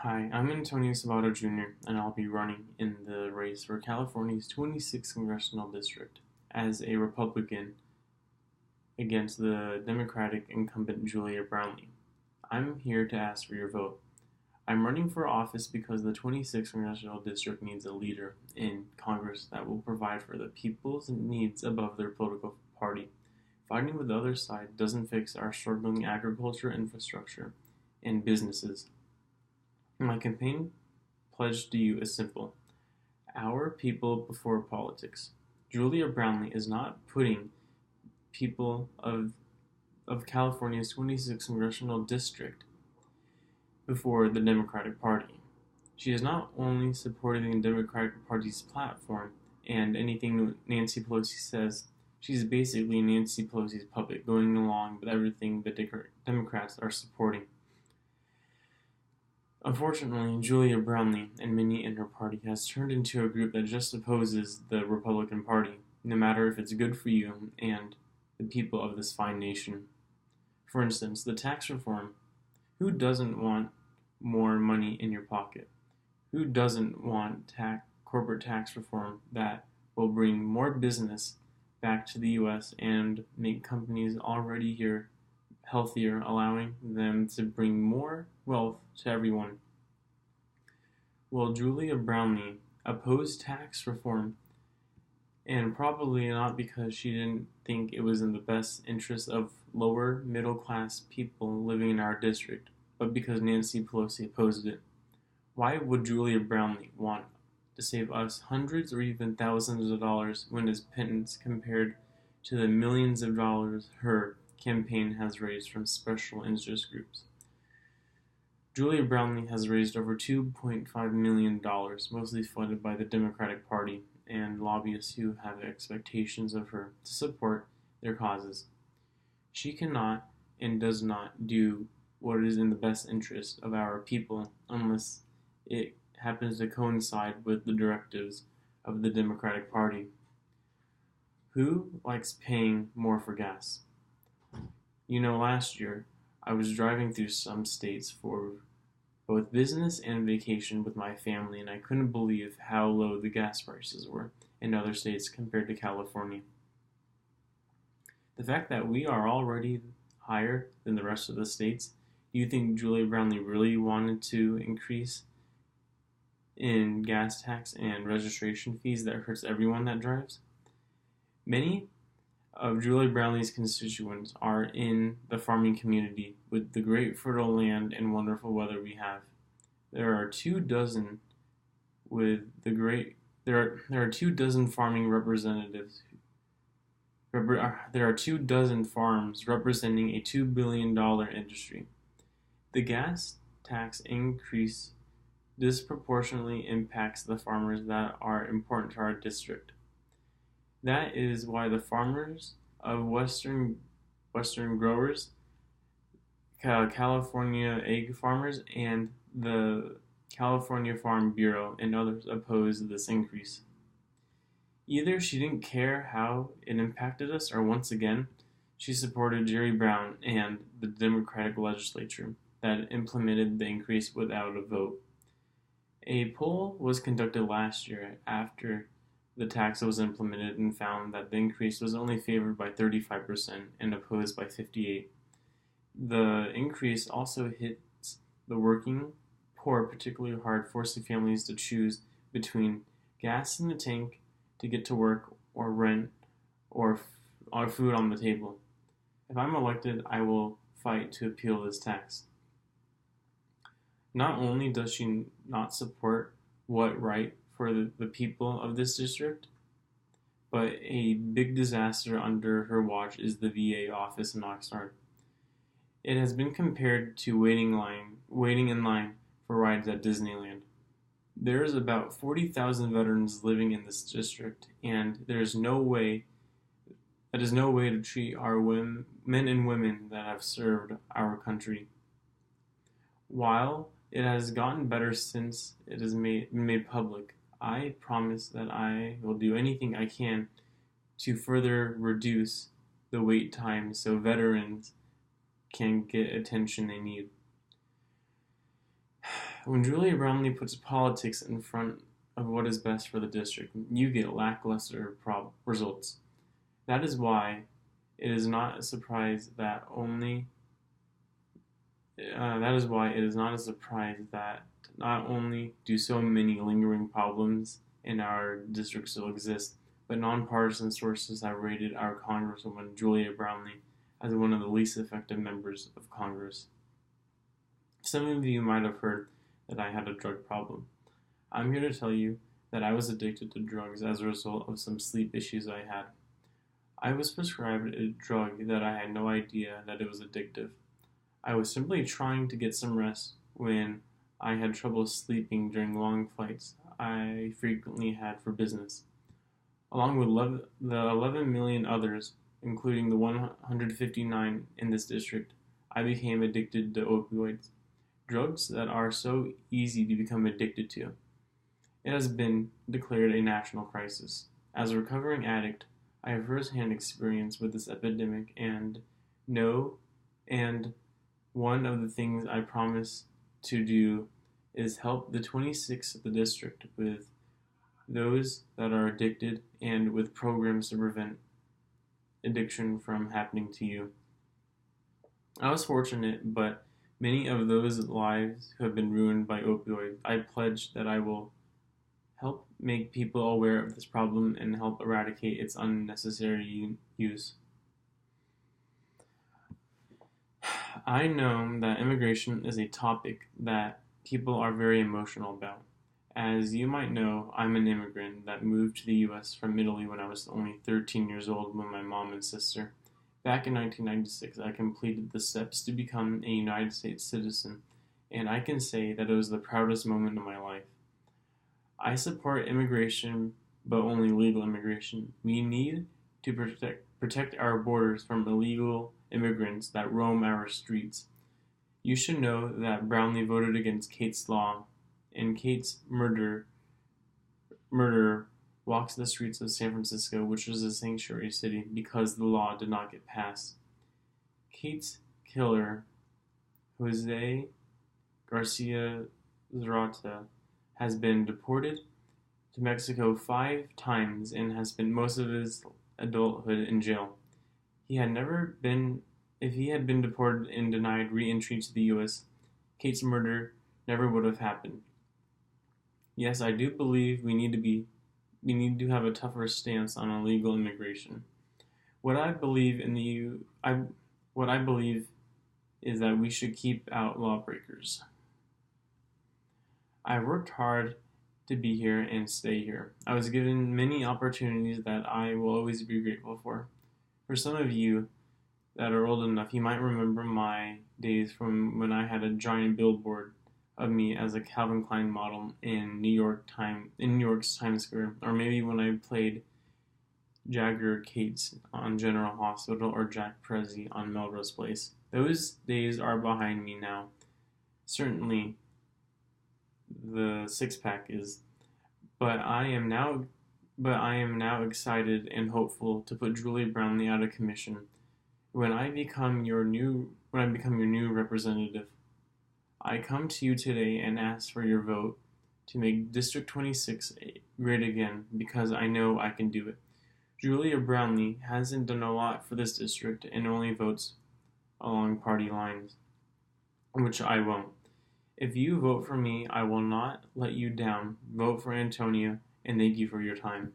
Hi, I'm Antonio Sabato Jr., and I'll be running in the race for California's 26th Congressional District as a Republican against the Democratic incumbent Julia Brownlee. I'm here to ask for your vote. I'm running for office because the 26th Congressional District needs a leader in Congress that will provide for the people's needs above their political party. Fighting with the other side doesn't fix our struggling agriculture infrastructure and businesses. My campaign pledge to you is simple: our people before politics. Julia Brownlee is not putting people of California's 26th congressional district before the Democratic Party. She is not only supporting the Democratic Party's platform and anything Nancy Pelosi says, she's basically Nancy Pelosi's puppet, going along with everything the Democrats are supporting. Unfortunately, Julia Brownlee and many in her party has turned into a group that just opposes the Republican Party, no matter if it's good for you and the people of this fine nation. For instance, the tax reform. Who doesn't want more money in your pocket? Who doesn't want corporate tax reform that will bring more business back to the U.S. and make companies already here healthier, allowing them to bring more wealth to everyone? Well, Julia Brownlee opposed tax reform, and probably not because she didn't think it was in the best interest of lower middle class people living in our district, but because Nancy Pelosi opposed it. Why would Julia Brownlee want to save us hundreds or even thousands of dollars when it's pittance compared to the millions of dollars her campaign has raised from special interest groups? Julia Brownlee has raised over $2.5 million, mostly funded by the Democratic Party and lobbyists who have expectations of her to support their causes. She cannot and does not do what is in the best interest of our people unless it happens to coincide with the directives of the Democratic Party. Who likes paying more for gas? Last year, I was driving through some states for both business and vacation with my family, and I couldn't believe how low the gas prices were in other states compared to California. The fact that we are already higher than the rest of the states, do you think Julia Brownlee really wanted to increase in gas tax and registration fees that hurts everyone that drives? Many of Julia Brownlee's constituents are in the farming community with the great fertile land and wonderful weather we have. There are 24 farming representatives. There are 24 farms representing a $2 billion industry. The gas tax increase disproportionately impacts the farmers that are important to our district. That is why the farmers of Western growers, California egg farmers, and the California Farm Bureau and others oppose this increase. Either she didn't care how it impacted us, or once again, she supported Jerry Brown and the Democratic legislature that implemented the increase without a vote. A poll was conducted last year after the tax was implemented and found that the increase was only favored by 35% and opposed by 58%. The increase also hits the working poor particularly hard, forcing families to choose between gas in the tank to get to work or rent or food on the table. If I'm elected, I will fight to appeal this tax. Not only does she not support what's right for the people of this district, but a big disaster under her watch is the VA office in Oxnard. It has been compared to waiting in line for rides at Disneyland. There's about 40,000 veterans living in this district, and that is no way to treat our men and women that have served our country. While it has gotten better since it is made public, I promise that I will do anything I can to further reduce the wait time so veterans can get attention they need. When Julia Brownlee puts politics in front of what is best for the district, you get lackluster results. That is why it is not a surprise that not only do so many lingering problems in our district still exist, but nonpartisan sources have rated our Congresswoman Julia Brownlee as one of the least effective members of Congress. Some of you might have heard that I had a drug problem. I'm here to tell you that I was addicted to drugs as a result of some sleep issues I had. I was prescribed a drug that I had no idea that it was addictive. I was simply trying to get some rest when I had trouble sleeping during long flights I frequently had for business. Along with the 11 million others, including the 159 in this district, I became addicted to opioids, drugs that are so easy to become addicted to. It has been declared a national crisis. As a recovering addict, I have first-hand experience with this epidemic and one of the things I promise to do is help the 26 of the district with those that are addicted and with programs to prevent addiction from happening to you. I was fortunate, but many of those lives who have been ruined by opioids, I pledge that I will help make people aware of this problem and help eradicate its unnecessary use. I know that immigration is a topic that people are very emotional about. As you might know, I'm an immigrant that moved to the U.S. from Italy when I was only 13 years old with my mom and sister. Back in 1996, I completed the steps to become a United States citizen, and I can say that it was the proudest moment of my life. I support immigration, but only legal immigration. We need to protect our borders from illegal immigrants that roam our streets. You should know that Brownlee voted against Kate's law, and Kate's murderer walks the streets of San Francisco, which is a sanctuary city, because the law did not get passed. Kate's killer, Jose Garcia Zarata, has been deported to Mexico 5 times and has spent most of his adulthood in jail. If he had been deported and denied re-entry to the U.S., Kate's murder never would have happened. Yes, I do believe we need to have a tougher stance on illegal immigration. What I believe is that we should keep out lawbreakers. I worked hard to be here and stay here. I was given many opportunities that I will always be grateful for. For some of you that are old enough, you might remember my days from when I had a giant billboard of me as a Calvin Klein model in New York's Times Square, or maybe when I played Jagger Cates on General Hospital or Jack Prezi on Melrose Place. Those days are behind me now. Certainly, the six-pack is, but I am now excited and hopeful to put Julie Brownlee out of commission when I become your new representative. I come to you today and ask for your vote to make District 26 great again, because I know I can do it. Julia Brownlee hasn't done a lot for this district and only votes along party lines, which I won't. If you vote for me, I will not let you down. Vote for Antonia, and thank you for your time.